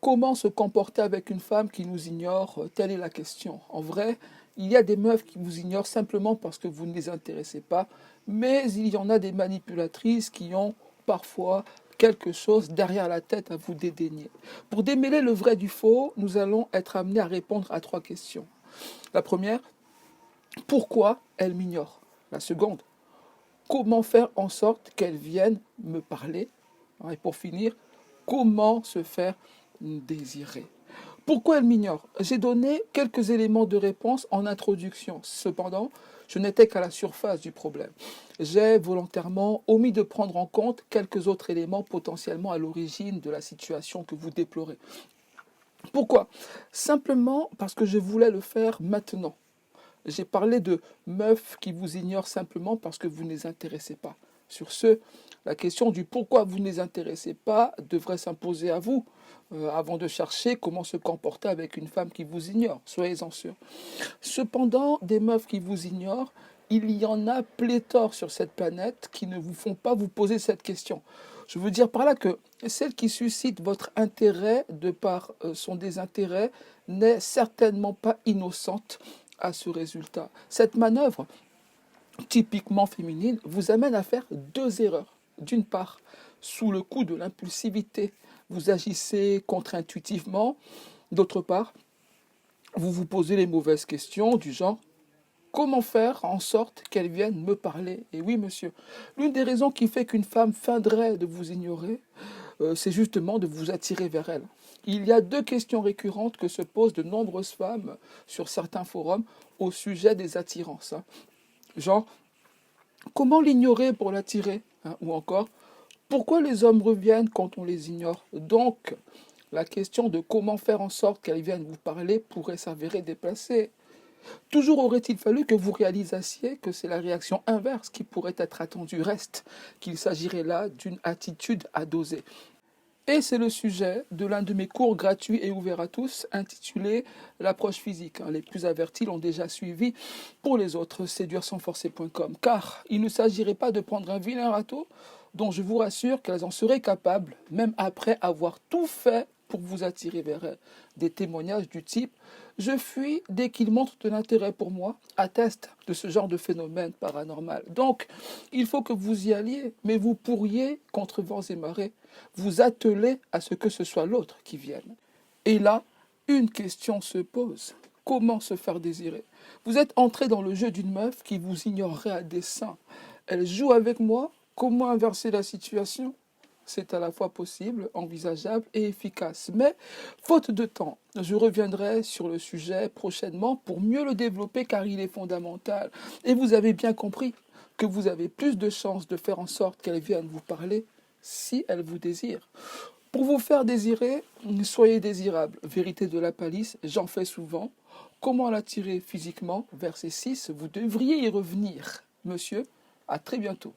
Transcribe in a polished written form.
Comment se comporter avec une femme qui nous ignore? Telle est la question. En vrai, il y a des meufs qui vous ignorent simplement parce que vous ne les intéressez pas, mais il y en a des manipulatrices qui ont parfois quelque chose derrière la tête à vous dédaigner. Pour démêler le vrai du faux, nous allons être amenés à répondre à 3 questions. La première, pourquoi elle m'ignore? La seconde, comment faire en sorte qu'elle vienne me parler? Et pour finir, comment se faire désirer? Pourquoi elle m'ignore? J'ai donné quelques éléments de réponse en introduction. Cependant, je n'étais qu'à la surface du problème. J'ai volontairement omis de prendre en compte quelques autres éléments potentiellement à l'origine de la situation que vous déplorez. Pourquoi? Simplement parce que je voulais le faire maintenant. J'ai parlé de meufs qui vous ignorent simplement parce que vous ne les intéressez pas. Sur ce, la question du pourquoi vous ne les intéressez pas devrait s'imposer à vous, avant de chercher comment se comporter avec une femme qui vous ignore. Soyez-en sûrs. Cependant, des meufs qui vous ignorent, il y en a pléthore sur cette planète qui ne vous font pas vous poser cette question. Je veux dire par là que celle qui suscite votre intérêt de par son désintérêt n'est certainement pas innocente à ce résultat. Cette manœuvre, typiquement féminine, vous amène à faire 2 erreurs. D'une part, sous le coup de l'impulsivité, vous agissez contre-intuitivement. D'autre part, vous vous posez les mauvaises questions du genre comment faire en sorte qu'elle vienne me parler? Et oui, monsieur, l'une des raisons qui fait qu'une femme feindrait de vous ignorer, c'est justement de vous attirer vers elle. Il y a 2 questions récurrentes que se posent de nombreuses femmes sur certains forums au sujet des attirances, hein. Genre, comment l'ignorer pour l'attirer, hein? Ou encore, pourquoi les hommes reviennent quand on les ignore? Donc, la question de comment faire en sorte qu'elles viennent vous parler pourrait s'avérer déplacée. Toujours aurait-il fallu que vous réalisassiez que c'est la réaction inverse qui pourrait être attendue. Reste qu'il s'agirait là d'une attitude à doser. Et c'est le sujet de l'un de mes cours gratuits et ouverts à tous, intitulé L'approche physique. Les plus avertis l'ont déjà suivi. Pour les autres, séduire-sans-forcer.com. Car il ne s'agirait pas de prendre un vilain râteau dont je vous rassure qu'elles en seraient capables, même après avoir tout fait pour vous attirer vers elles. Des témoignages du type «Je fuis dès qu'il montre de l'intérêt pour moi» attestent de ce genre de phénomène paranormal. Donc, il faut que vous y alliez, mais vous pourriez, contre vents et marées, vous atteler à ce que ce soit l'autre qui vienne. Et là, une question se pose. Comment se faire désirer? Vous êtes entré dans le jeu d'une meuf qui vous ignorerait à dessein. Elle joue avec moi. Comment inverser la situation? C'est à la fois possible, envisageable et efficace. Mais, faute de temps, je reviendrai sur le sujet prochainement pour mieux le développer car il est fondamental. Et vous avez bien compris que vous avez plus de chances de faire en sorte qu'elle vienne vous parler si elle vous désire. Pour vous faire désirer, soyez désirable. Vérité de la palisse, j'en fais souvent. Comment l'attirer physiquement? Verset 6, vous devriez y revenir. Monsieur, à très bientôt.